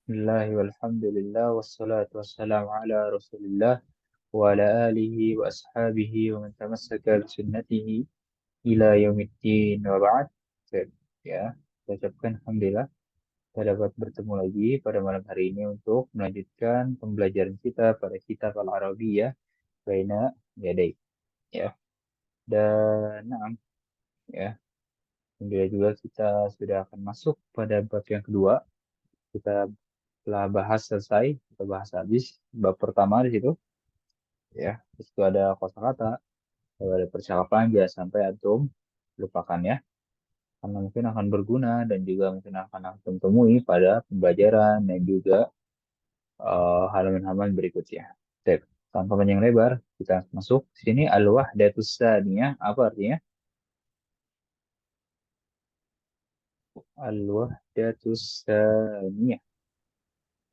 Bismillah walhamdulillah wassalatu wassalamu ala Rasulillah wa ala alihi wa ashabihi wa man tamassaka bi sunnatihi ila yaumiddin wa ba'd. Baik, ya, kita ucapkan alhamdulillah kita dapat bertemu lagi pada malam hari ini untuk melanjutkan pembelajaran kita pada kitab Al-Arabiyyah Baina Yaday, ya. Dan ya, alhamdulillah juga kita sudah akan masuk pada bab yang kedua. Kita telah bahas selesai, kita bahas habis bab pertama di situ, ya. Di situ ada kosakata, ada percakapan, jangan sampai antum lupakan, ya, karena mungkin akan berguna dan juga mungkin akan antum temui pada pembelajaran dan juga halaman-halaman berikutnya. Baik, tanpa panjang lebar, kita masuk sini. Al-wahdatus tsaniyah, apa artinya? Al-wahdatus tsaniyah.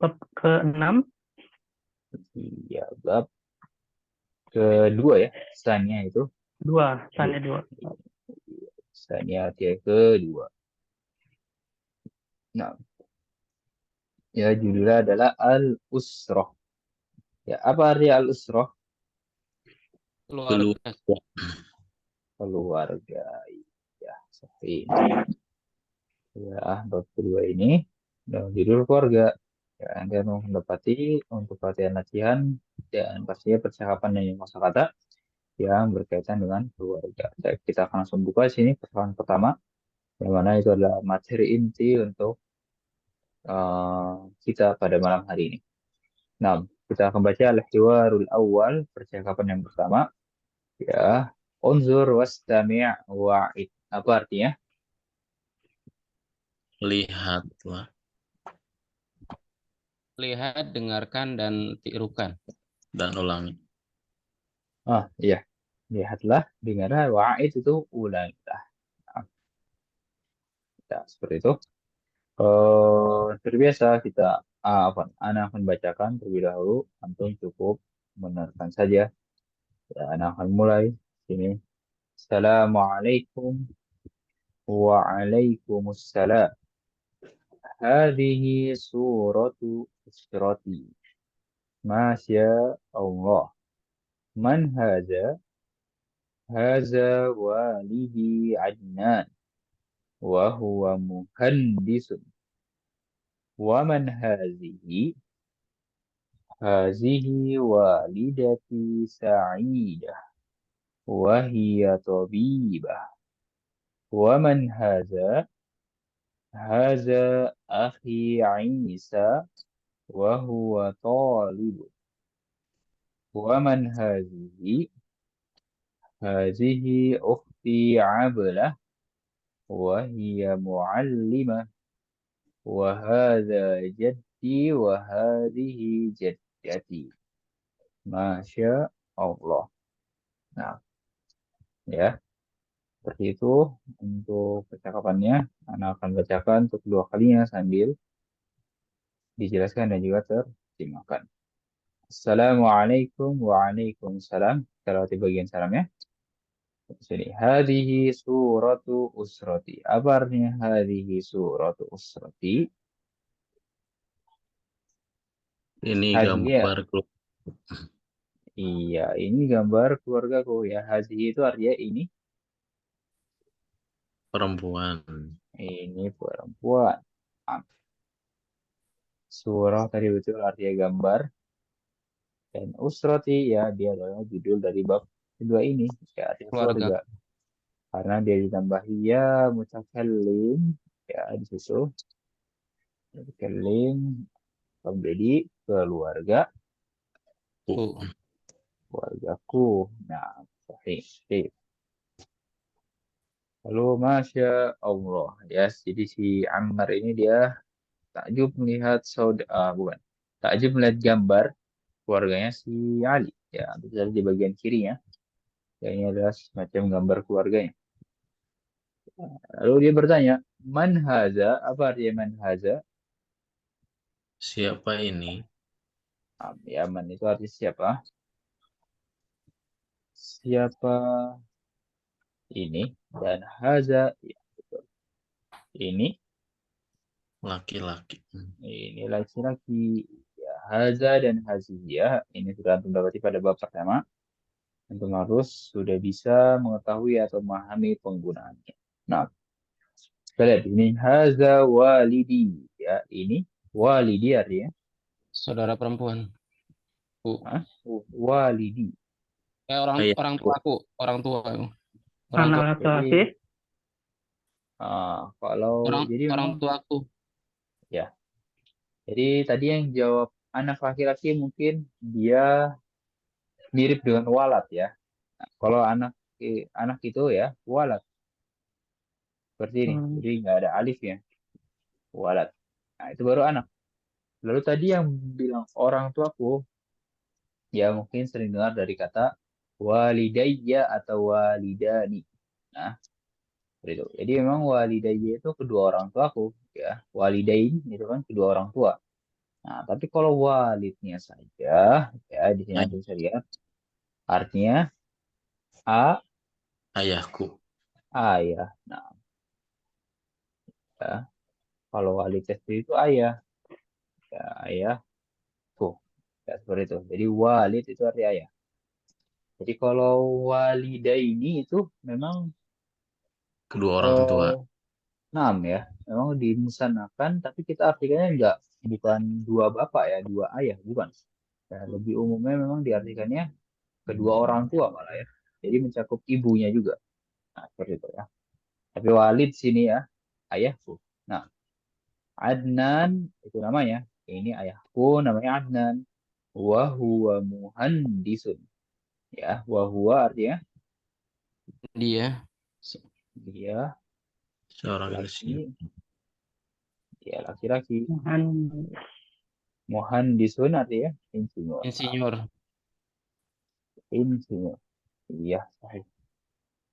Bab ke-6. Iya, bab kedua, ya. Tsaniyah itu dua. Tanya 2. Tsaniyah artinya kedua. Nah, ya, judulnya adalah Al-Usroh. Ya, apa arti Al-Usroh? Keluarga. Keluarga. Ya, sahih. Ya, bab kedua ini dengan judul keluarga. Ya, Anda mau mendapati untuk latihan latihan dan pastinya percakapan dan kosakata yang berkaitan dengan keluarga. Jadi, kita akan langsung buka sini persoalan pertama, yang mana itu adalah materi inti untuk kita pada malam hari ini. Nah, kita akan baca al-hiwarul awal, percakapan yang pertama. Ya, unzur wastami' wa'id. Apa artinya? Lihatlah. Lihat, dengarkan, dan tirukan. Dan ulangi. Iya. Lihatlah, dengarlah, wa'id itu ulangilah. Nah, ya, seperti itu. Terbiasa kita, Ana akan bacakan terlebih dahulu. Antum cukup mendengarkan saja. Ya, Ana akan mulai. Sini. Assalamualaikum. Waalaikumsalam. Hadhihi suratu usrati. Masya Allah. Man hadha? Hadha walidi Adnan. Wa muhandisun. Wa man hazihi? Hazihi walidati Sa'idah. Wa hiya tabibah. Wa man hadha? Hadha akhi Isa. Wa huwa talib. Wa man hazihi? Hazihi ukhti Ablah. Wa hiya muallimah. Wa hadha jaddi wa hadhihi jaddati. Masya Allah. Nah, ya, seperti itu untuk percakapannya. Anak akan bacakan untuk dua kalinya sambil dijelaskan dan juga terjemahkan. Assalamualaikum. Waalaikumsalam. Kita lewati bagian salamnya. Sini. Hadhihi suratu usrati. Apa artinya hadhihi suratu usrati? Ini Hadhihi, ya. gambar Iya, ini gambar keluargaku, ya. Hadhihi itu artinya ini. perempuan. Ini perempuan. Surah tadi betul artinya gambar. Dan usrati, ya, dia adalah judul dari bab kedua ini, ya, artinya Keluarga. keluarga. Karena dia ditambahi ya mutakallim, ya, di situ mutakallim menjadi keluarga, keluargaku. Nah, sahih. Sahih. Lalu Masya Allah, ya, jadi si Ammar ini dia takjub melihat bukan, takjub melihat gambar keluarganya si Ali, ya, itu di bagian kirinya. Ya, ini adalah semacam gambar keluarganya. Lalu dia bertanya, man haza? Apa artinya man haza? Siapa ini? Ya, man itu artinya siapa? Siapa ini? Dan haza, ya, betul. Ini. laki-laki. Ini laki-laki. Ya, haza dan haziyah. Ini sudah antum dapati pada bab pertama. Antum harus sudah bisa mengetahui atau memahami penggunaannya. Nah, kita lihat ini haza walidi. Ya, ini walidi artinya Saudara perempuan. Bu. walidi. Orang Ayah. orang tuaku, orang tua. Orang Anak tua, laki-laki. Jadi, kalau jadi orang memang tuaku. ya. Jadi tadi yang jawab anak laki-laki mungkin dia mirip dengan walat ya. Nah, kalau anak itu ya walat seperti ini. Jadi nggak ada alifnya walat. Nah itu baru anak. Lalu tadi yang bilang orang tuaku ya mungkin sering dengar dari kata walidayya atau walidani. Nah seperti itu. Jadi memang walidayya itu kedua orang tuaku ya. Walidain itu kan kedua orang tua. Nah tapi kalau walidnya saja ya di sini Ay- aku bisa lihat artinya a Ayahku. ayah. Nah ya. Kalau walid sendiri itu ayah. Ya, ayahku. Ya, seperti itu. Jadi walid itu arti ayah. Jadi kalau walidaini itu memang Kedua orang tua. 6 ya. Memang dimusanakan, tapi kita artikannya enggak. Bukan dua bapak ya, dua ayah. Bukan. Ya, lebih umumnya memang diartikannya kedua orang tua malah ya. Jadi mencakup ibunya juga. Nah, seperti itu ya. Tapi walid sini ya, ayahku. Nah, Adnan itu namanya. Ini ayahku namanya Adnan. Wahuwa muhandisun. Ya, wahuwa artinya Dia dia Seorang laki, insinyur. ya laki-laki. Tuhan. Muhandisun artinya insinyur. insinyur. Insinyur. Iya, sahih.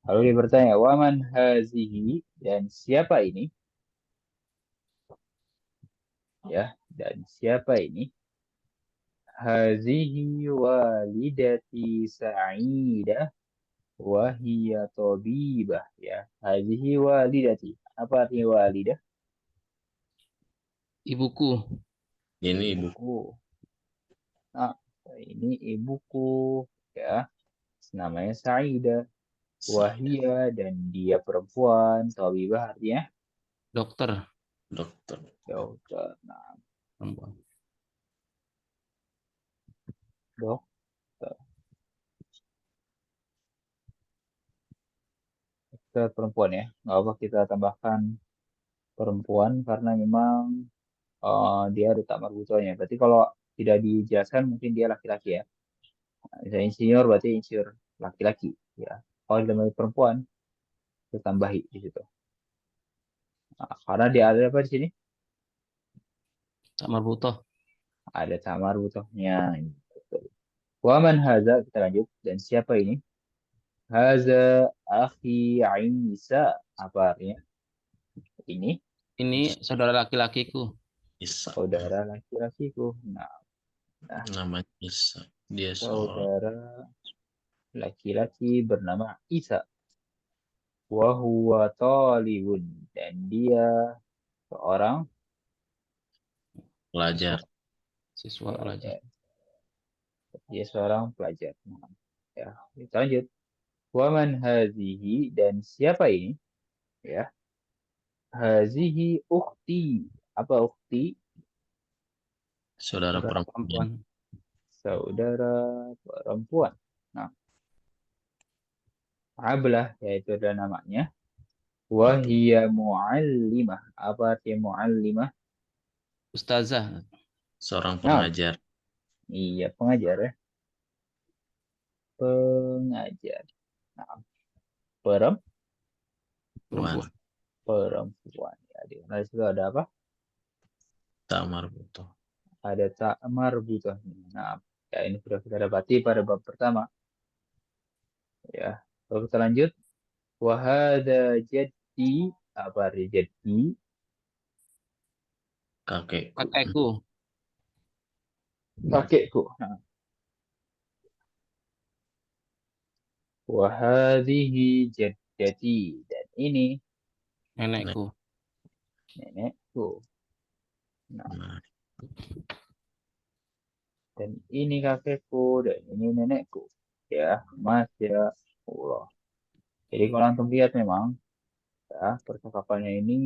Lalu dia bertanya, waman hazihi dan siapa ini? Ya, dan siapa ini? Hazihi walidati Sa'idah wahiyya tabibah. Ya, hazihi walidati. Apa artinya walidah? Ibuku. Ini ibu. Ibuku. Nah, ini ibuku. Ya, namanya Sa'idah. Wahia dan dia perempuan. Tabibah artinya Dokter. Dokter. dokter. Nah, Perempuan. dokter. Dokter perempuan ya. Nggak apa kita tambahkan perempuan karena memang dia ada tak marbutohnya. Berarti kalau tidak dijelaskan mungkin dia laki-laki ya. Nah, misalnya insinyur berarti insinyur laki-laki ya. Kalau dalam perempuan kita tambahi di situ. Nah, karena dia ada apa di sini? Tak marbutoh. Ada tak marbutohnya. Waman haza kita lanjut dan siapa ini? Haza akhi Isa. Apa artinya? Ini Ini saudara laki-lakiku. Isa. saudara laki-lakiku. Nah, Namanya Isa. Dia seorang. saudara laki-laki bernama Isa. Wahuwa talibun. Dan dia seorang Pelajar. Siswa pelajar. pelajar. Dia seorang pelajar. Nah, ya, kita lanjut. Waman hazihi dan siapa ini? Ya, hazihi ukhti. Apa ukhti? Saudara Saudara perempuan. perempuan. Saudara perempuan. Nah, Ablah yaitu adalah namanya. Wahia muallimah. Apa artinya muallimah? Ustazah. Seorang Nah, pengajar. iya pengajar ya. Pengajar. Nah, perempuan. Perempuan. Perempuan. Ya, di mana situ ada apa? Tak marbutoh. Ada tak marbutahnya. Nah, ya ini sudah kita dapati pada bab pertama. Ya, lalu kita lanjut. Wahada jaddi. Apa arti jaddi? Kakekku. Kakekku. Kakekku. Nah, wahadihi jaddati. Dan ini Nenekku. nenekku. Nah, dan ini kakekku dan ini nenekku. Ya, Masya Allah. Jadi kalau antum lihat memang ya, percakapannya ini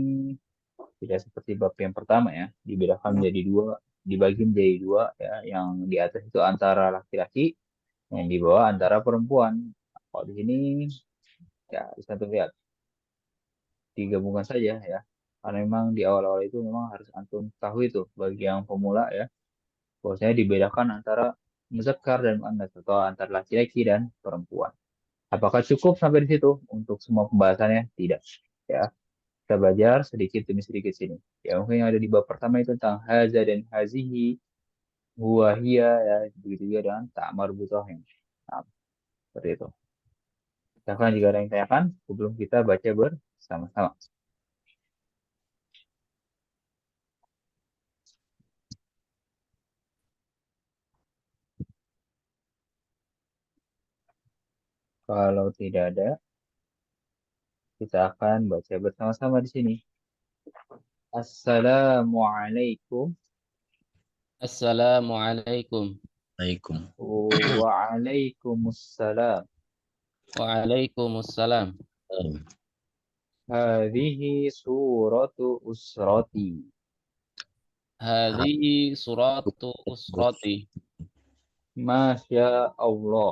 tidak seperti bab yang pertama ya, dibedakan menjadi dua, dibagi menjadi dua ya, yang di atas itu antara laki-laki, yang di bawah antara perempuan. Kalau di sini ya bisa antum lihat digabungkan saja ya. Karena memang di awal-awal itu memang harus antum tahu itu bagi yang pemula ya, bahwasanya dibedakan antara muzakkar dan muannas atau antara laki-laki dan perempuan. Apakah cukup sampai di situ untuk semua pembahasannya? Tidak. Ya, kita belajar sedikit demi sedikit sini. Ya, mungkin yang ada di bab pertama itu tentang haza dan hazihi, huwa hiya, ya, begitu juga dengan ta'mar butohim. Nah, seperti itu. Silahkan jika ada yang tanyakan, sebelum kita baca bersama-sama. Kalau tidak ada, kita akan baca bersama-sama di sini. Assalamualaikum Assalamualaikum. Waalaikum. Waalaikumsalam. Waalaikumsalam. Hadhihi suratu usrati. Hadhihi suratu usrati. Masya Allah.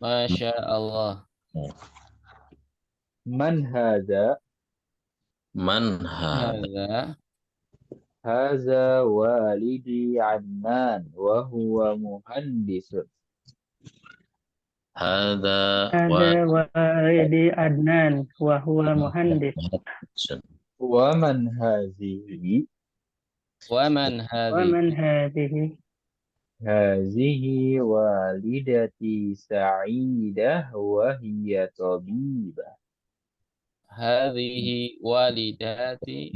Masya Allah. Man hadha? Man hada? Hadza Hadha walidi Adnan wa huwa muhandisun. Hada Ada walidi Adnan wa huwa muhandis. Wa man hazihi? wa man Wa hadhi. man hadhihi? Hazihi walidati Sa'idah wa hiya tabibah. Hadhihi walidati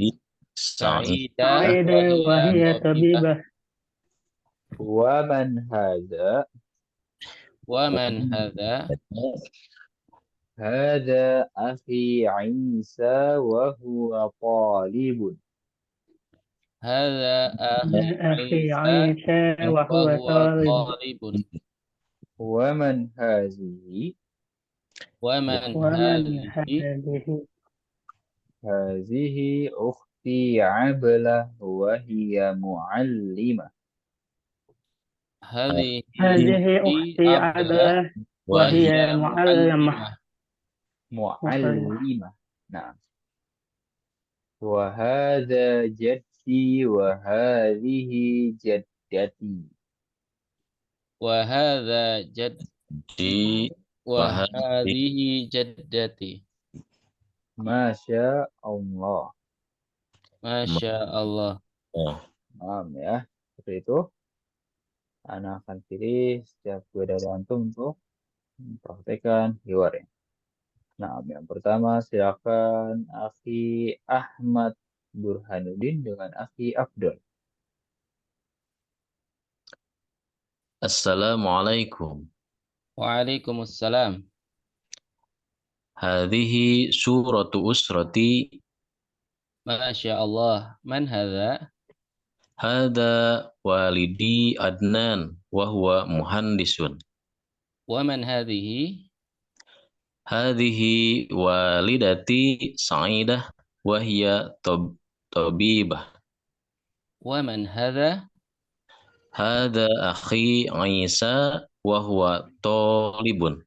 Sa'id. Sa'idah Aida wa hiya tabibah. tabibah. Wa man hadha? Wa man hadha. Hadha akhi Isa wa huwa talibun. Hadza Akhi akhi Isa Isa wa wa huwa huwa talib. talibun. Wa man hazihi? Wa man Wa man hadhihi. hadhihi? Hazihi ukhti Ablah wa hiya muallimah. Hadhihi Hadhihi ukhti ukhti Ablah Ablah wa wa hiya hiya muallimah. Muallimah. Nah. Wa hadha jaddi wa hadhihi jaddati. wa hadza jaddi wa hadhihi jaddati. Masya Allah. Masya Allah. Paham ya. Seperti itu. Anak akan pilih setiap dua dari antum untuk mempraktekkan hiwarnya. Nah, yang pertama silakan Akhi Ahmad Burhanuddin dengan Akhi Abdul. Assalamualaikum. Waalaikumsalam. Hadhihi suratu usrati. Masya Allah. Man hadza? Hada walidi Adnan wa huwa muhandisun. Wa man hadhihi? Hadhihi walidati Sa'idah wa hiya tabibah. Wa man hadza? Hada akhi Isa wa huwa talibun.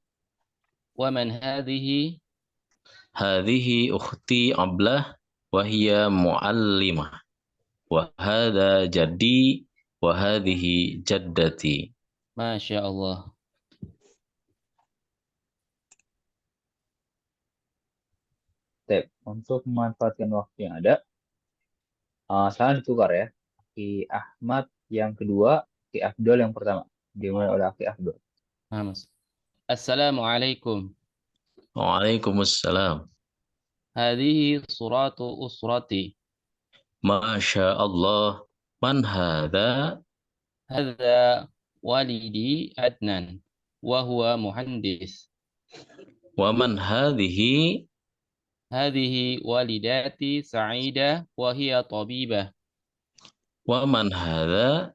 Wa man hadhihi? Hadhihi ukhti Ablah wa hiya muallimah. Wa hadha jaddi wa hadhihi jaddati. Masya Allah. Untuk memanfaatkan waktu yang ada, salah ditukar ya. Akhi Ahmad yang kedua, Akhi Abdul yang pertama. Dimulai oleh Akhi Abdul. Assalamualaikum. Waalaikumsalam. Hadhihi suratu usrati. Masya Allah. Man hadha? Hadza walidi Adnan wa huwa muhandis. Wa man hadhihi? Hadhihi walidati Sa'idah wa hiya tabibah. Wa man hadza?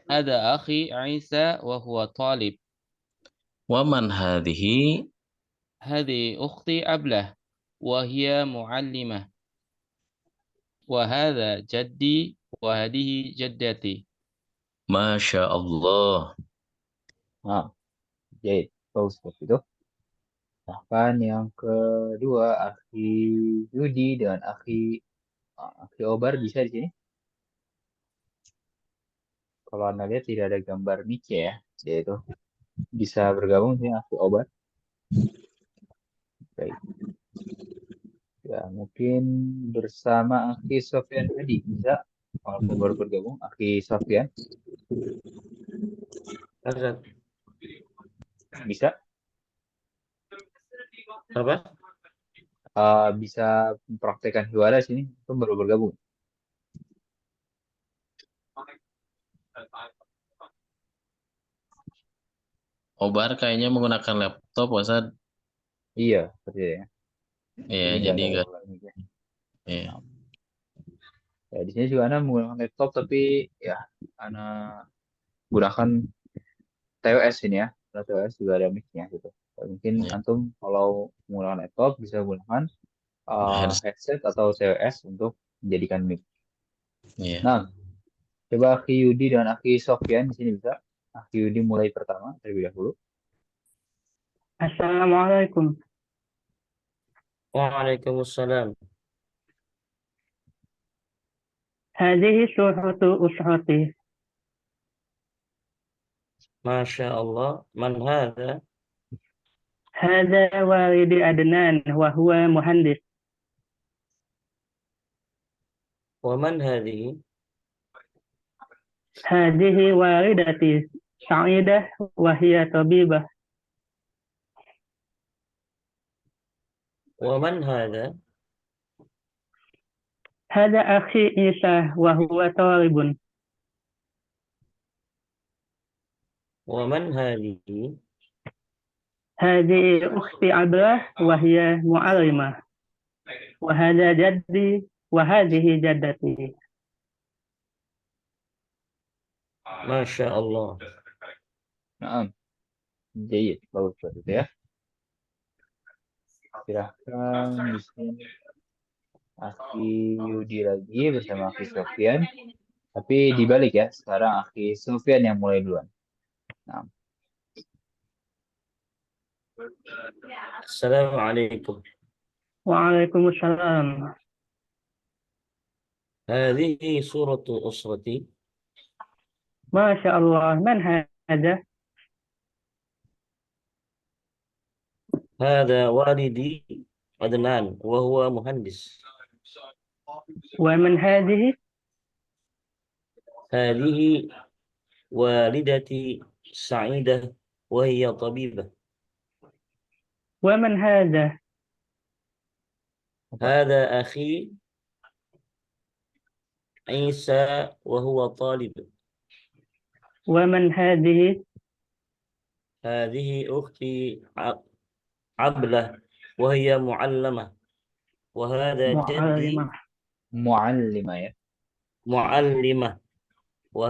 هذا أخي عيسى وهو طالب. Wa man hadhihi? هذه أختي أبلة وهي معلمة. وهذا جدي وهذه جدتي. Masya Allah. Nah, jadi bagus seperti itu. Bahkan yang kedua, Akhi Yudi dan Akhi Obar bisa di sini. Kalau Anda lihat tidak ada gambar mic ya, yaitu bisa bergabung sih Akhi Obar. Baik. Ya, mungkin bersama Akhi Sofyan tadi bisa. Kalau baru bergabung, Akhi Sofyan bisa. Apa? Bisa mempraktekkan hiwala sini. Itu baru bergabung. Obar kayaknya menggunakan laptop, Ustaz. Iya, seperti itu ya. Iya, Jadi jadi nggak enggak. ada mic ya. Iya. Ya, di sini juga Anda menggunakan laptop, tapi ya Anda gunakan TWS ini ya. Karena TWS juga ada mic-nya gitu. Mungkin Iya. antum kalau menggunakan laptop bisa gunakan Headset. headset atau TWS untuk menjadikan mic. Iya. Nah, coba Akhi Yudi dan Akhi Sofyan di sini bisa. Akhi Yudi mulai pertama terlebih dahulu. Assalamualaikum. Waalaikumsalam. هذه صورة أسرتي. Masya Allah. Man hadha? هذا والدي أدنان وهو مهندس. Wa man hadhihi? هذه والدتي سعيدة وهي طبيبة. Wa man hadha? هذا أخي عيسى وهو طالب. Wa man hadhihi? هذه أختي عبلة وهي معلمة. وهذا جدي وهذه جدتي. Masya Allah. Nah, jadi bagus seperti itu ya. Silahkan di sini Akhi Yudi lagi bersama Akhi Sofyan. Tapi dibalik ya, sekarang Akhi Sofyan yang mulai duluan. Nah, Assalamualaikum. وعليكم السلام. Hadhihi suratu usrati. ما شاء الله. من هذا؟ Hadha walidi Adnan wa huwa muhandis. ومن هذه؟ Hadhihi walidati Sa'idah wa hiya tabibah. ومن هذا؟ Hadha akhi Isa wa huwa talib. ومن هذه؟ Hadhihi ukhti Ablah wa hiya muallamah. Wa hadha jaddi معلمة. Muallimah ya. muallimah. Wa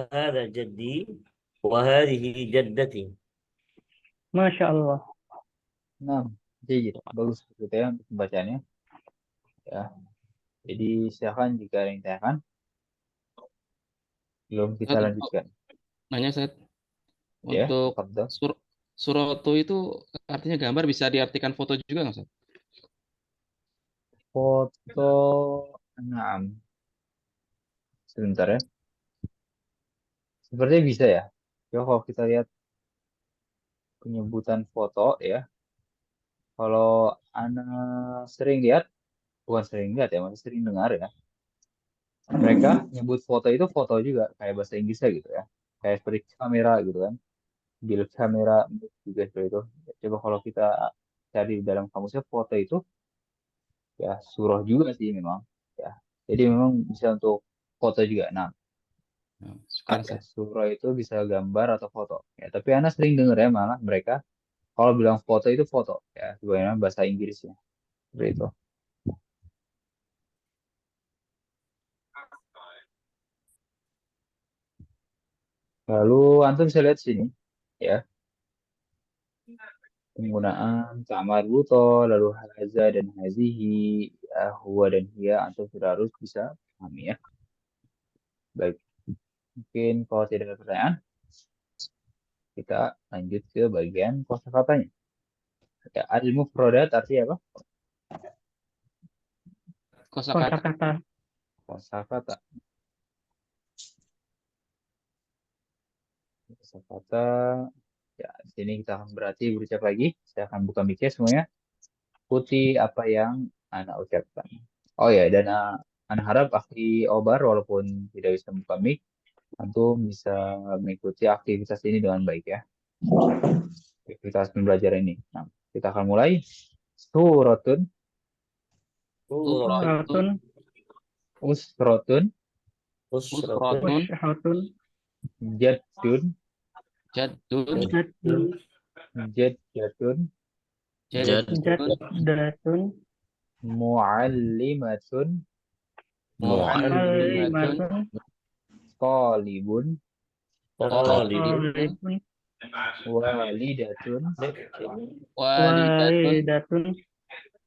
hadha jaddi wa hadhihi jaddati. ما شاء الله. Nah, jadi bagus seperti itu ya untuk pembacaannya. Ya. Jadi silakan jika ada yang ditanyakan, belum kita Ustaz, lanjutkan. nanya Ustaz, Ya, untuk tafadhol. suroto itu artinya gambar bisa diartikan foto juga nggak Ustaz? Foto, nah, sebentar ya. Sepertinya bisa ya. Coba kalau kita lihat penyebutan foto ya. Kalau anak sering lihat, bukan sering lihat ya, masih sering dengar ya. Mereka nyebut foto itu foto juga, kayak bahasa Inggrisnya gitu ya. Kayak seperti kamera gitu kan. Bil kamera juga seperti itu. Coba kalau kita cari di dalam kamusnya foto itu ya surah juga sih memang. Ya. Jadi memang bisa untuk foto juga. Nah, Sekarang ya, Ustaz. surah itu bisa gambar atau foto. Ya, tapi Anda sering dengar ya malah mereka kalau bilang foto itu foto ya, sebagaimana bahasa Inggrisnya. Seperti itu. Lalu antum bisa lihat sini ya, penggunaan ta'mar buto, lalu haza dan hazihi, ya, huwa dan hiya, antum sudah harus bisa pahami ya. Baik, mungkin kalau tidak ada pertanyaan, kita lanjut ke bagian kosakatanya. Ya, al-mufradat artinya apa? Kosakata. Kosakata. Kosakata. Kosakata. Ya, di sini kita akan berarti berucap lagi. Saya akan buka mic semuanya. Ikuti apa yang Ana ucapkan. Oh ya, dan Ana harap akhi Obar walaupun tidak bisa buka mic, antum bisa mengikuti aktivitas ini dengan baik ya. Aktivitas pembelajaran ini. Nah, kita akan mulai. Suratun, Suratun. Usratun. usratun, Usratun. Usratun. Usratun. jaddun, Jaddun. Jadun. jaddatun, Jaddun. Jaddatun. muallimatun, Muallimatun. Muallimatun. talibun, Talibun. Talibun. walidatun, Walidatun. Walidatun.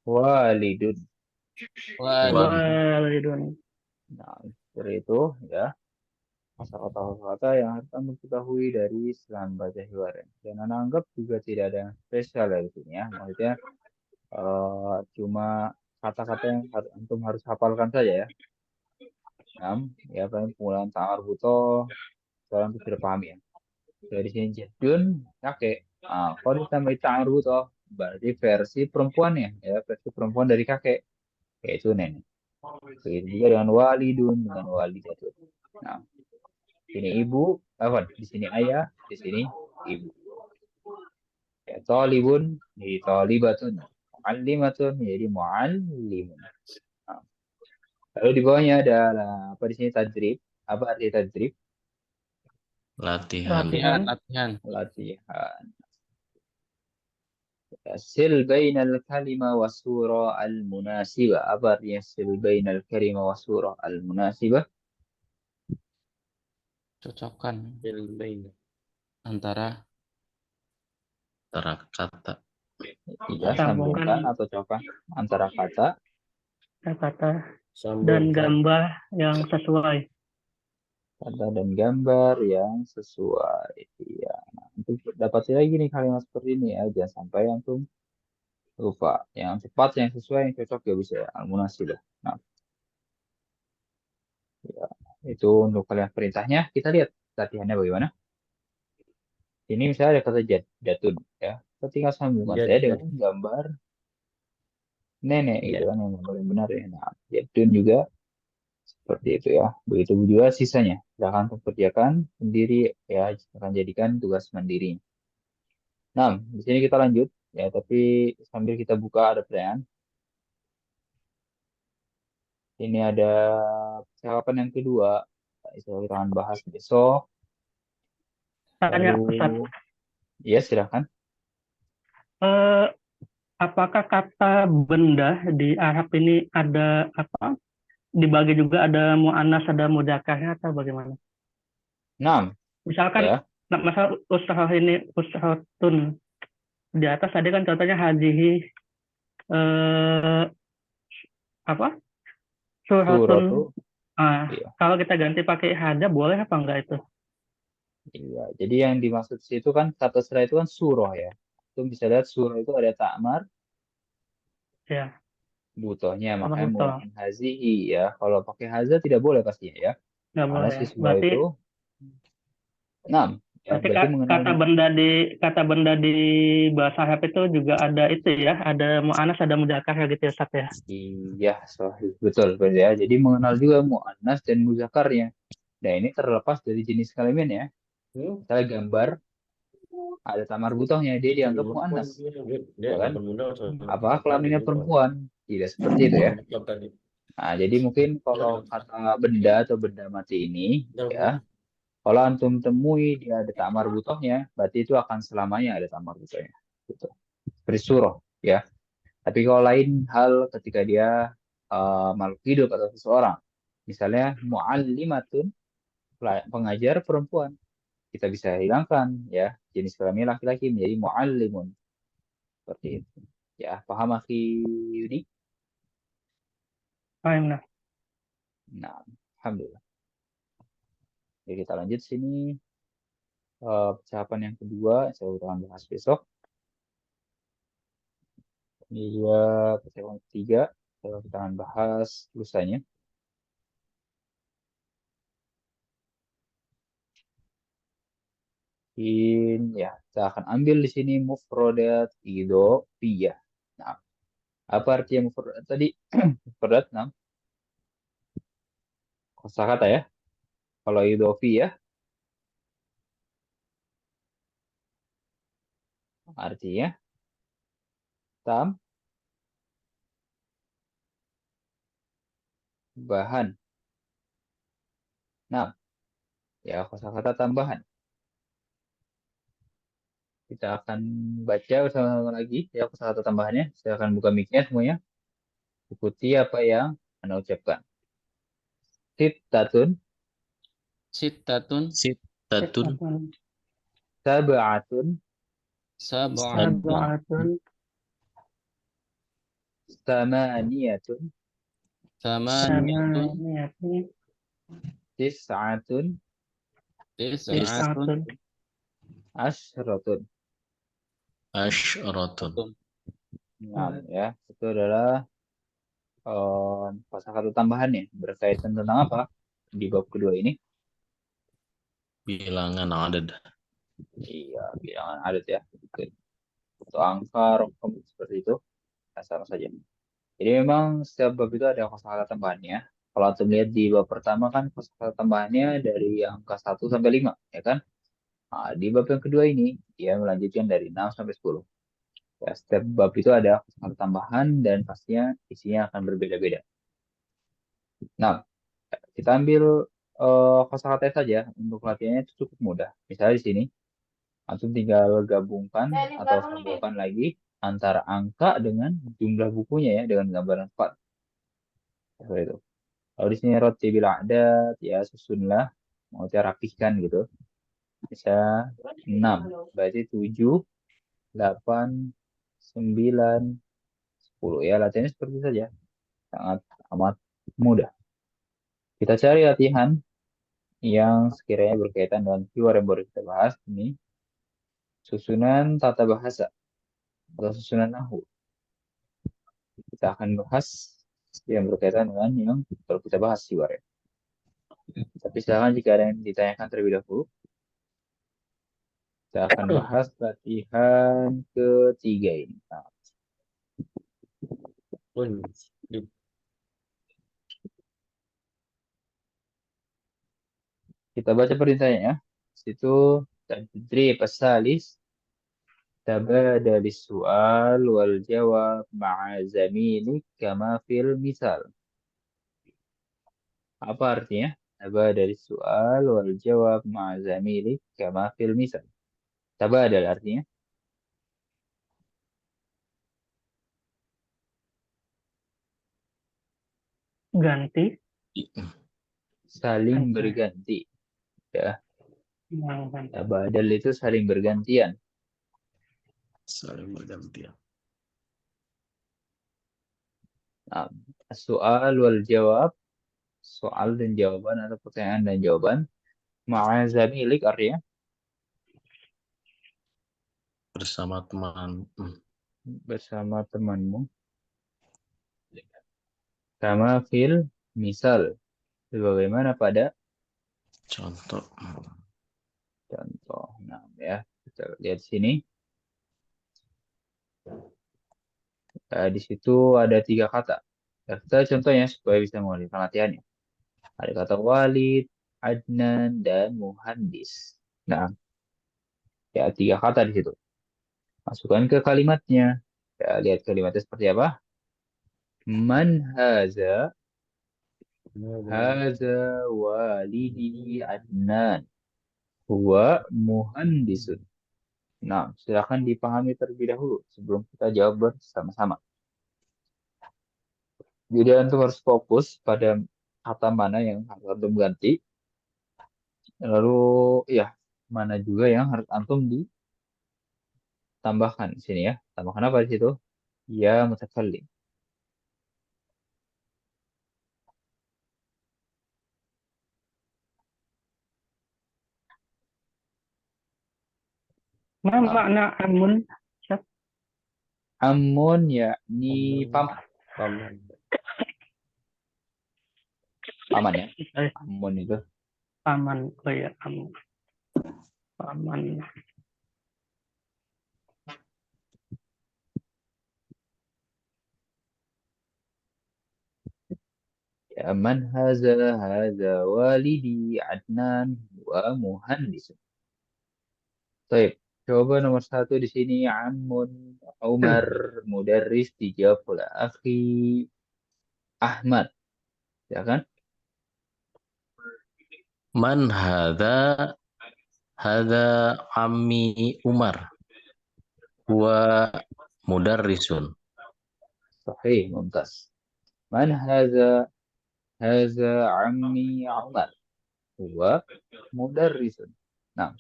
walidun. Walidun. Walidun. Nah, seperti itu ya. Kata-kata yang harus kamu ketahui dari Islam baca hiwaran. Dan Anda anggap juga tidak ada yang spesial dari sini ya. Maksudnya cuma kata-kata yang antum harus hafalkan saja ya. Ya paling penggunaan ta'ar buto, sekarang itu sudah paham ya. Dari sini jadun, kakek. Kalau ditambah ta'ar buto, berarti versi perempuannya ya, versi perempuan dari kakek, yaitu nenek. Begitu juga dengan walidun, dengan walidatun. Nah, ini ibu, di sini ayah, di sini ibu. Ya, talibun, jadi talibatun. Muallimatun, jadi muallimun. Nah, lalu di bawahnya ada apa di sini tadrib. Apa arti tadrib? Latihan. Latihan. Latihan. Latihan. Sil bainal kalima wa surah al-munasibah. Apa artinya sil bainal kalima wa surah al-munasibah? Cocokkan Jalbain. antara Antara kata. Ya, Sambungkan sambungkan atau cocokkan antara kata kata dan Sambungkan. gambar yang sesuai. dan gambar yang sesuai. Ya, nah, untuk dapat lagi nih kalimat seperti ini ya, jangan sampai antum lupa. Yang tepat, yang sesuai, yang cocok ya bisa ya, al-munasibah. Nah, ya, itu untuk kalian perintahnya. Kita lihat latihannya bagaimana. Ini misalnya ada kata jatun ya. Kita tinggal sambungkan saya dengan gambar nenek gitu kan yang paling benar ya. Nah, jatun juga seperti itu ya. Begitu juga sisanya. Silahkan untuk kerjakan sendiri ya, akan jadikan tugas mandiri. Nah, di sini kita lanjut ya, tapi sambil kita buka ada pertanyaan. Ini ada percakapan yang kedua. Kita akan bahas besok. Tanya, Lalu, Ustaz, ya silahkan. eh, apakah kata benda di Arab ini ada apa? Dibagi juga ada mu'annas, ada mudzakarnya atau bagaimana? 6 Misalkan, ya. nah, misal usaha ini ushatun di atas tadi kan contohnya hajihi eh, apa? Suratun. Suratu. Iya. Kalau kita ganti pakai hada boleh apa enggak itu? Iya. Jadi yang dimaksud situ kan kata serah itu kan surah ya. Itu bisa lihat surah itu ada takmar Ya, butohnya, sama makanya betul. menggunakan hazihi ya. Kalau pakai haza tidak boleh pastinya ya. Nggak Karena boleh. si surah Berarti itu 6 ya, berarti berarti mengenal kata benda di bahasa Arab itu juga ada itu ya, ada mu'annas, ada mudzakarnya gitu ya, Ustaz ya. iya, sahih. Betul, betul ya. Jadi mengenal juga muannas dan muzakarnya. Nah, ini terlepas dari jenis kelamin ya. Misalnya gambar ada tamar butohnya, dia dianggap muannas, Dia ya kan? akan mudah. Apakah kelaminnya perempuan? Tidak seperti itu ya. Nah, jadi mungkin kalau kata benda atau benda mati ini, ya, kalau antum temui dia ada tamar butohnya, berarti itu akan selamanya ada tamar butohnya. Gitu. Seperti surah, ya. Tapi kalau lain hal ketika dia makhluk hidup atau seseorang, misalnya muallimatun, pengajar perempuan, kita bisa hilangkan ya jenis kelamin laki-laki menjadi muallimun seperti itu. Ya, paham akhi Yudi? Paham, nah. Nah, alhamdulillah. Jadi kita lanjut sini percakapan yang kedua, saya akan bahas besok. Ini juga percakapan ketiga, kita akan bahas lusanya. Ya, kita akan ambil di sini mufradat idhofiyah. Nah, apa artinya mufradat tadi? Mufradat, nah, kosakata ya. Kalau idhofiyah artinya tambahan. Nah, ya kosakata tambahan. Kita akan baca bersama-sama lagi ya kosakata tambahannya. Saya akan buka mic-nya semuanya. Ikuti apa yang Anda ucapkan. Sittatun, Sittatun, Sittatun, sab'atun, sab'atun, Sab'atun, samaniyatun, thamaniyatun, samaniyatun, tis'atun, tis'atun, tis'atun. asyratun. Asy'aratun. Nah, ya, itu adalah kosakata tambahannya berkaitan tentang apa di bab kedua ini? Bilangan adad. Iya, bilangan adat ya. Oke. Untuk angka, rokam seperti itu, nah, sama saja. Jadi memang setiap bab itu ada kosakata tambahannya. Kalau kita lihat di bab pertama kan kosakata tambahannya dari angka 1 sampai 5, ya kan? Nah, di bab yang kedua ini dia melanjutkan dari 6 sampai 10. Ya, setiap bab itu ada kosakata tambahan dan pastinya isinya akan berbeda-beda. Nah, kita ambil kosakata saja untuk latihannya itu cukup mudah. Misalnya di sini, antum tinggal gabungkan atau sambungkan lagi antara angka dengan jumlah bukunya ya, dengan gambaran tepat. Seperti itu. Kalau di sini roti bila ada, ya susunlah, mau saya rapihkan gitu. Bisa 6, berarti 7, 8, 9, 10. Ya, latihannya seperti itu saja. Sangat amat mudah. Kita cari latihan yang sekiranya berkaitan dengan keyword yang baru kita bahas ini, susunan tata bahasa atau susunan nahu. Kita akan bahas yang berkaitan dengan yang baru kita bahas keyword. Tapi silakan jika ada yang ditanyakan terlebih dahulu, kita akan bahas latihan ketiga ini. Nah, Pun. kita baca perintahnya ya. Situ tadrib as-salis tabadal sual wal jawab ma'a zamilik kama fil misal. Apa artinya? Tabadal sual wal jawab ma'a zamilik kama fil misal. Tabadal artinya Ganti. saling Ganti. berganti. Ya, Ganti. tabadal itu saling bergantian. Saling bergantian. Nah, soal wal jawab, soal dan jawaban atau pertanyaan dan jawaban. Ma'a zamilik artinya Bersama teman. bersama temanmu. Kama fil misal. Sebagaimana pada Contoh. contoh. Nah, ya, kita lihat sini. Di situ ada 3 kata. Ya, kita contohnya supaya bisa mengalihkan latihannya. Ada kata Walid, Adnan, dan Muhandis. Nah, ya 3 kata di situ. Masukkan ke kalimatnya. Ya, lihat kalimatnya seperti apa. Man haza, haza walidi Adnan. Huwa muhandisun. Nah, silakan dipahami terlebih dahulu sebelum kita jawab bersama-sama. Jadi antum harus fokus pada kata mana yang harus antum ganti. Lalu, ya, mana juga yang harus antum ditambahkan di sini ya. Tambahkan apa di situ? Ya mutakallim. Ma Nah, makna amun? Ustaz? amun yakni Paman. paman. Paman. Paman ya. Eh, Amun itu. paman. Oh ya, amun. Paman. Ya man haza walidi Adnan wa muhandis. Baik, coba nomor satu di sini Amun Umar Mudarris dijawab oleh Akhi Ahmad, ya kan? Man hadza? Hadza ammi Umar. Huwa mudarrisun. Sahih, mumtaz. Man haza ammi Umar. Huwa mudarrisun. Nah,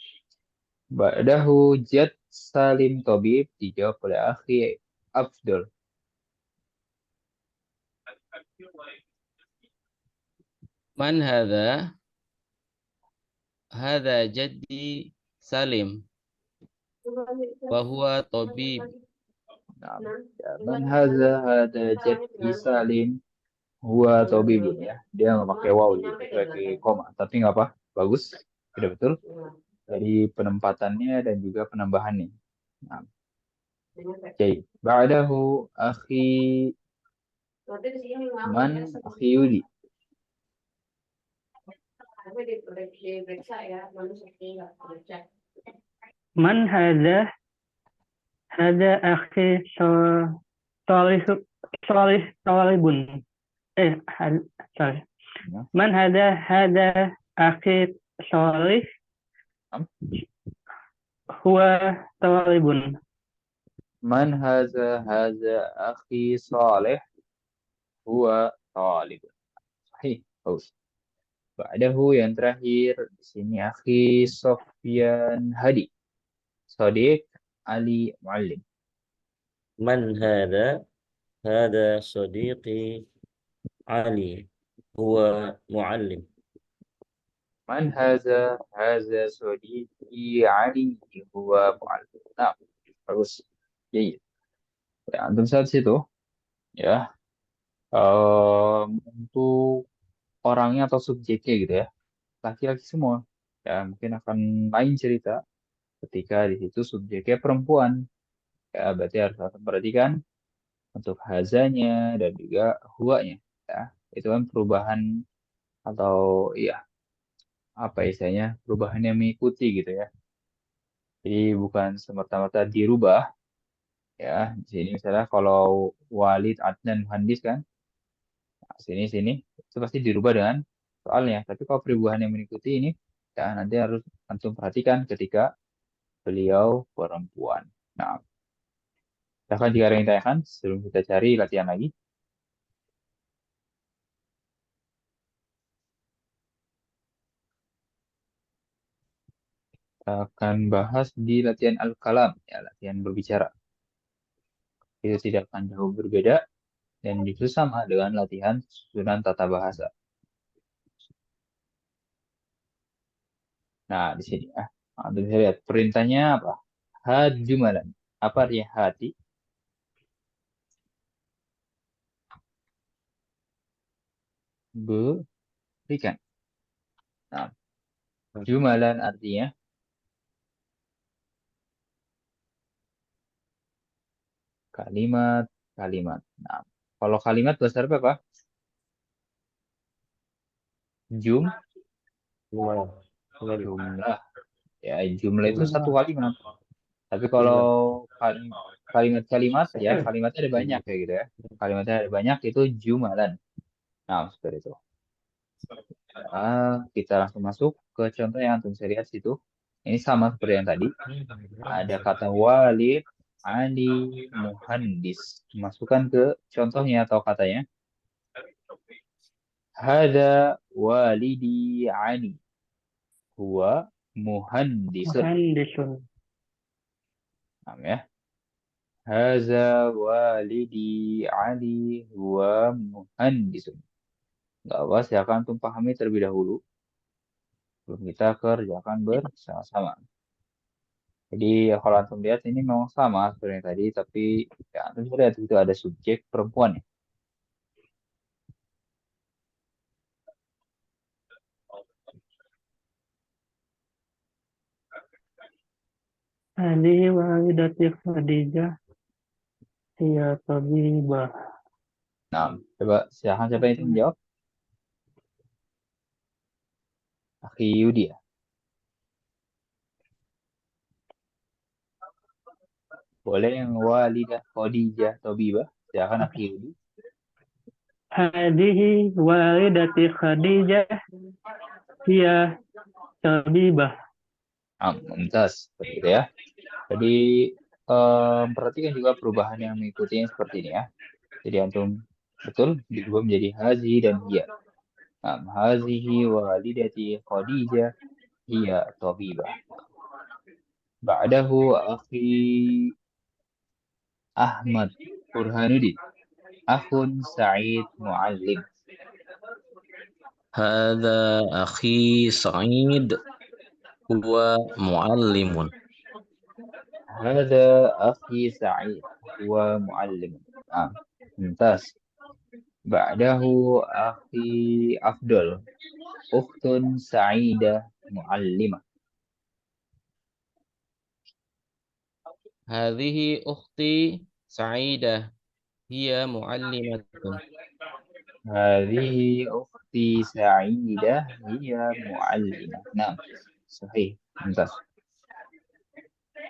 ba'dahu Jad Salim Tabib dijawab oleh Akhi Afdol. Man hadza? Hadza jaddi Salim wa huwa tabib. Nah, ya, man hada Jad Salim huwa tabibun ya. Dia nggak pakai waw gitu, pakai koma. Tapi nggak apa, bagus, tidak betul. Dari penempatannya dan juga penambahannya. Nah, oke. Ba'dahu akhi akhi Yudi. Man hadza? Hadza akhi Salih Salihun. Sorry. Ya. Man hadza akhi Salih Am. huwa Salihun. Man haza akhi Saleh huwa talibun. Sahih. Bagus. Ba'dahu yang terakhir di sini akhi Sofyan Hadi. Sadiq Ali Muallim. Man hada? Hada sadiqi Ali. Huwa muallim. Man haza sadiqi Ali huwa muallim. Nah, bagus. Jadi, ya, antum saat situ ya. Untuk orangnya atau subjeknya gitu ya. Laki-laki semua. Ya, mungkin akan lain cerita ketika di situ subjeknya perempuan. Ya, berarti harus perhatikan untuk hazanya dan juga huanya. Ya, itu kan perubahan atau ya apa istilahnya perubahan yang mengikuti gitu ya. Jadi bukan semata-mata dirubah ya. Di sini misalnya kalau Walid Adnan Muhandis kan, nah, sini itu pasti dirubah dengan soalnya. Tapi kalau perubahan yang mengikuti ini ya nanti harus langsung perhatikan ketika beliau perempuan. Nah, silahkan jika ada yang ditanyakan sebelum kita cari latihan lagi. Kita akan bahas di latihan al-kalam, ya, latihan berbicara. Itu tidak akan jauh berbeda dan itu sama dengan latihan susunan tata bahasa. Nah, di sini ya. Nah, Anda bisa lihat perintahnya apa? Had jumalan. Apa artinya hati? Berikan. Nah, jumalan artinya kalimat. Nah, kalau kalimat bahasa Arab apa? Jum, jumlah. Ya, jumlah itu satu kalimat. Tapi kalau kalimat-kalimat ya kalimatnya ada banyak kayak gitu ya. Kalimatnya ada banyak itu jumalan. Nah, seperti itu. Kita langsung masuk ke contoh yang antum bisa lihat situ. Ini sama seperti yang tadi. Ada kata walid, Ali, muhandis. Masukkan ke contohnya atau katanya. Hada walidi Ali. Huwa muhandisun. Muhandisun. Nah, ya. Haza walidi Ali huwa muhandisun. Nggak apa, silakan antum pahami terlebih dahulu. Sebelum kita kerjakan bersama-sama. Jadi ya, kalau antum lihat ini memang sama sebenarnya tadi, tapi ya antum bisa lihat itu ada subjek perempuan ya. Hadhihi walidati Khadijah hiya tabibah. Nah, coba silakan siapa yang menjawab? Akhi Yudi ya. Boleh yang walidah Khadijah Tabibah? Silakan Akhi Yudi. Hadhihi walidati Khadijah hiya tabibah. Mumtaz, seperti itu ya. Jadi perhatikan juga perubahan yang mengikutinya seperti ini ya. Jadi antum betul diubah menjadi hazi dan hiya. Hazihi walidati Khadijah hiya tabibah. Ba'dahu akhi Ahmad Burhanuddin. Akhun Sa'id Muallim. هذا أخي سعيد هو معلم. Hada akhi Sa'id wa muallim. Mumtaz. Ba'dahu akhi Afdal. Ukhtun Sa'idah muallimah. هذه أختي سعيدة هي معلمة. Hadhihi ukhti Sa'idah hiya muallimah. Nah, sahih. Mumtaz.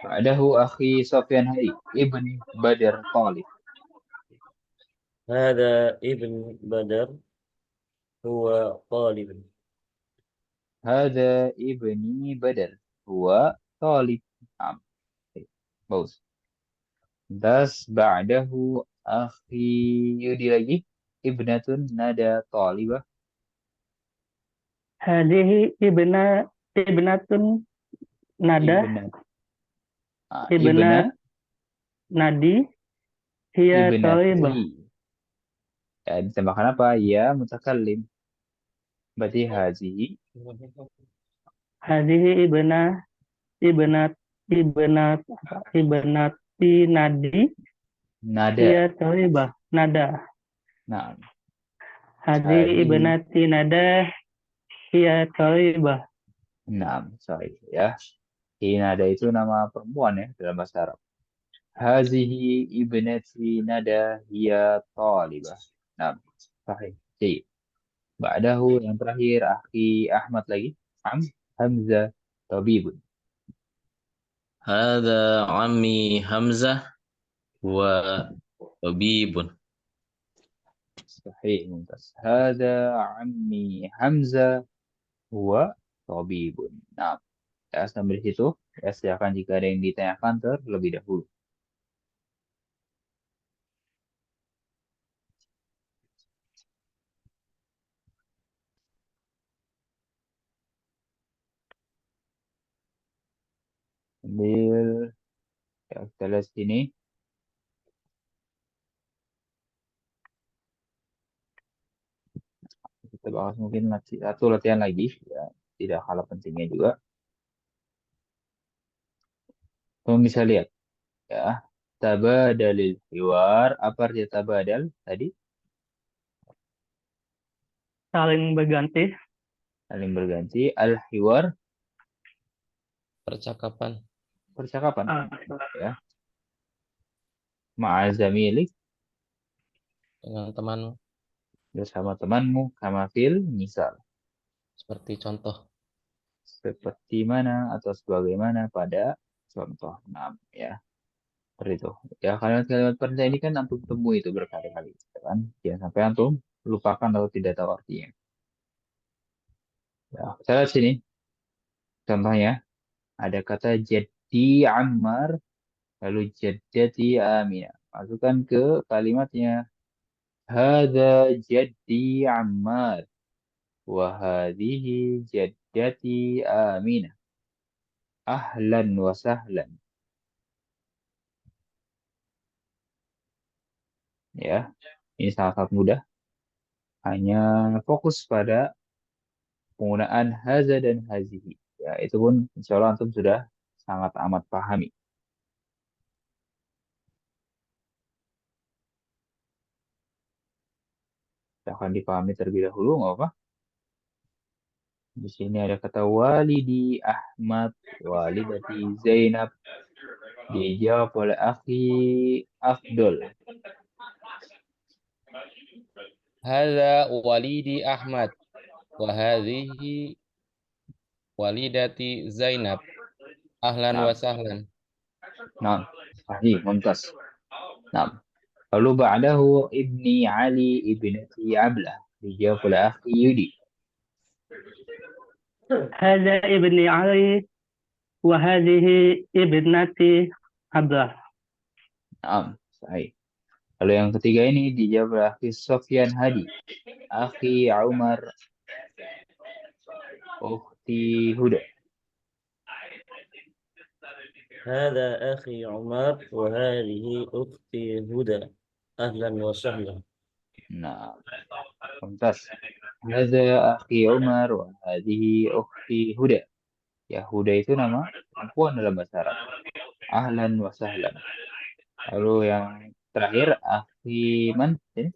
Ba'dahu akhi Sofyan Hadi ibn Badr Talib. هذا ابن بدر هو طالب. Hada ibni Badr huwa Talib. Nah, bagus. Das ba'dahu akhi Yudi lagi ibnatun nada talibah. Hadhihi ibnatun nada Ibnat ibnat nadi hiya talibah. ibnati. Ya, ditambahkan apa? Ya mutakallim. Berarti hazihi Hadhihi ibnat ibnati nadi nada. hiya talibah. Nada. Nah, Hadhihi hadihi. ibnati nada hiya talibah. Nah, sorry ya. Ini nada itu nama perempuan ya dalam bahasa Arab. Hazihi ibnati nada hiya talibah. Nah, sahih. Jadi, ba'dahu yang terakhir akhi Ahmad lagi. Hamzah tabibun. هذا عمي حمزة هو طبيب. Sahih, mumtaz. Hada ammi Hamzah huwa tabibun. Nah, ya, sampai di situ. Ya, silakan jika ada yang ditanyakan terlebih dahulu. Sambil ya, kita lihat sini. Kita bahas mungkin satu latihan lagi. Ya, tidak kalah pentingnya juga. Kamu bisa lihat. Ya, tabadalil hiwar. Apa arti tabadal tadi? Saling berganti. Saling berganti. Al-hiwar. Percakapan Percakapan. Ah, Ya. Ma'azamilik. dengan temanmu, Bersama temanmu. Kamafil. Misal. seperti contoh. Seperti mana atau sebagaimana pada contoh 6 ya. Seperti itu. Ya, kalimat-kalimat perintah ini kan antum temui itu berkali-kali, ya kan? Jangan sampai antum lupakan atau tidak tahu artinya. Ya, kita lihat sini. Contohnya ada kata jadi Ammar lalu jaddati Aminah. Masukkan ke kalimatnya. Hada jadi Ammar wa hadhihi jaddati Aminah. Ahlan wa sahlan. Ya, ini sangat mudah. Hanya fokus pada penggunaan haza dan hazihi. Ya, itu pun insya Allah antum sudah sangat amat pahami. Akan dipahami terlebih dahulu, nggak apa? Di sini ada kata walidi Ahmad, walidati Zainab. Dijawab oleh akhi Afdol. Hadza walidi Ahmad wa hadhihi walidati Zainab. Ahlan wa Nah, sahlan. nah, sahih, mumtaz. Nah, lalu ba'dahu ibni Ali ibnati Ablah. Dijawab oleh akhi Yudi. هذا ابن علي وهذه ابنتي عبده. Nah, sahih. Lalu yang ketiga ini dijawab oleh akhi Sofyan Hadi. Akhi Umar, ukhti Huda. هذا أخي عمر وهذه أختي هدى أهلا وسهلا. Nah, mumtaz. Hadza akhi Umar wa hadhihi ukhti Huda. Ya, Huda itu nama perempuan dalam bahasa Arab. Ahlan wa sahlan. Lalu yang terakhir akhi man? Ini?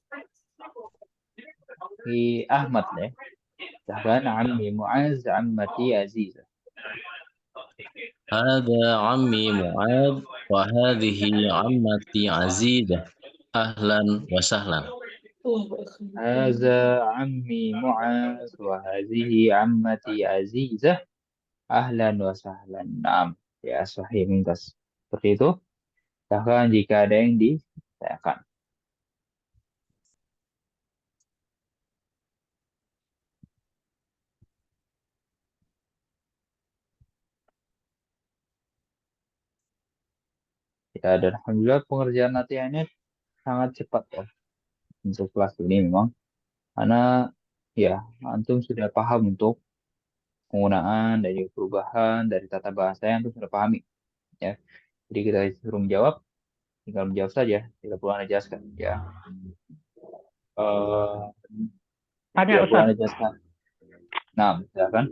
Akhi Ahmad ya. Bahkan ammi Muaz, ammati Aziza. هذا عمي معاذ وهذه عمتي عزيزة أهلا وسهلا. Hadza ammi Muaz wa hadhihi ammati Aziza. Ahlan wa sahlan. Naam. Ya, sahih mumtaz. Seperti itu. Bahkan jika ada yang ditanyakan. Ya, dan alhamdulillah pengerjaan latihannya sangat cepat ya. Untuk kelas ini memang. Karena ya, antum sudah paham untuk penggunaan dan juga perubahan dari tata bahasa yang antum sudah pahami. Ya. Jadi kita suruh menjawab, tinggal menjawab saja. Tidak perlu anda jelaskan. Ya. Eh, Tanya tidak perlu Ustaz, anda jelaskan. Nah, silakan.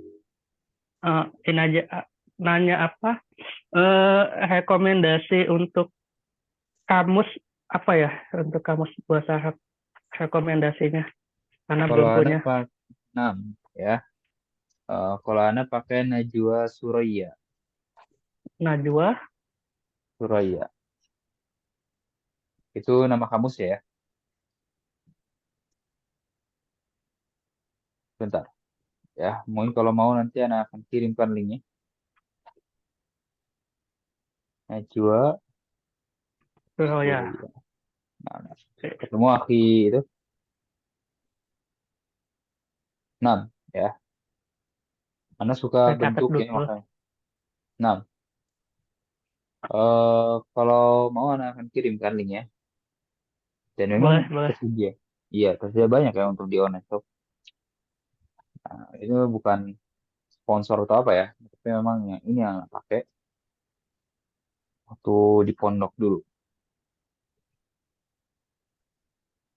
ini aja nanya apa? Rekomendasi untuk kamus apa ya? Untuk kamus bahasa Arab rekomendasinya, karena Kalau belum anda punya. pak, nah, ya. Kalau anda pakai Najwa Suraya, Najwa, Suraya. Itu nama kamus ya. Bentar. Ya, mungkin kalau mau nanti anda akan kirimkan linknya. Najwa Suraya. Suraya. Nah, ketemu akhi itu. Nah, ya. Anda suka Saya catat bentuk ya dulu. makanya. Nah, kalau mau Anda akan kirimkan linknya. Dan memang Boleh, boleh. tersedia. Iya, tersedia banyak ya untuk di online shop. Nah, itu bukan sponsor atau apa ya. Tapi memang yang ini yang pakai waktu di pondok dulu.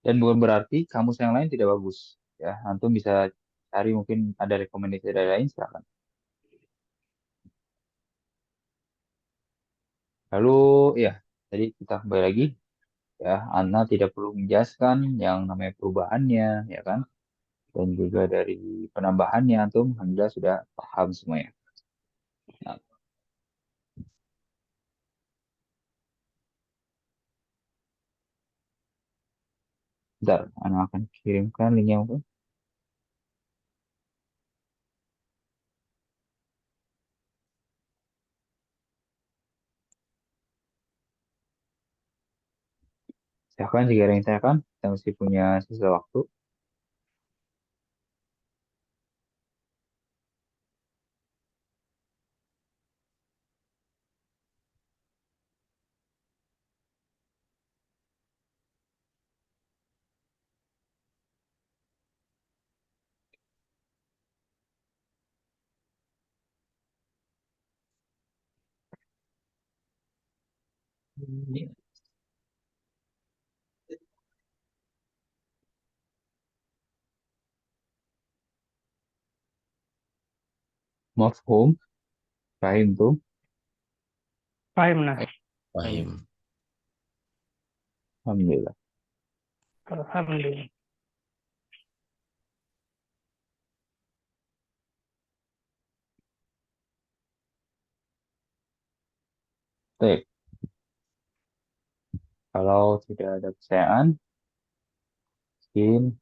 Dan bukan berarti kamus yang lain tidak bagus. Ya, antum bisa cari mungkin ada rekomendasi dari lain silakan. Lalu ya, tadi kita kembali lagi ya, Anda tidak perlu menjelaskan yang namanya perubahannya, ya kan? Dan juga dari penambahannya antum alhamdulillah sudah paham semuanya. Nah, bentar, Anda akan kirimkan linknya mungkin. Silakan jika ada yang tanyakan, kita masih punya sisa waktu. Mafhum, paham tuh? Paham nah. Pahim. Alhamdulillah. Alhamdulillah. Baik, kalau tidak ada pertanyaan, mungkin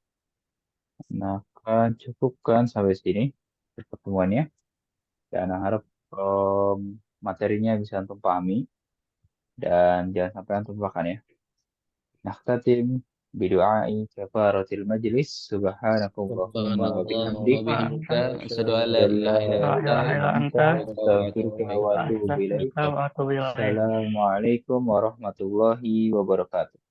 akan cukupkan sampai sini pertemuannya. Dan harap materinya bisa antum pahami dan jangan sampai antum lupakan ya. Nakhtatim bidu'ai kafaratil majlis subhanakallahumma wa Subhanallah wa bihamdik bihamdika asyhadu an la asyhadu an la ilaha illa La anta ilaha illa ilaha illa anta anta astaghfiruka wa atubu ilaik. astaghfiruka wa atubu ilaik. Assalamualaikum warahmatullahi wabarakatuh.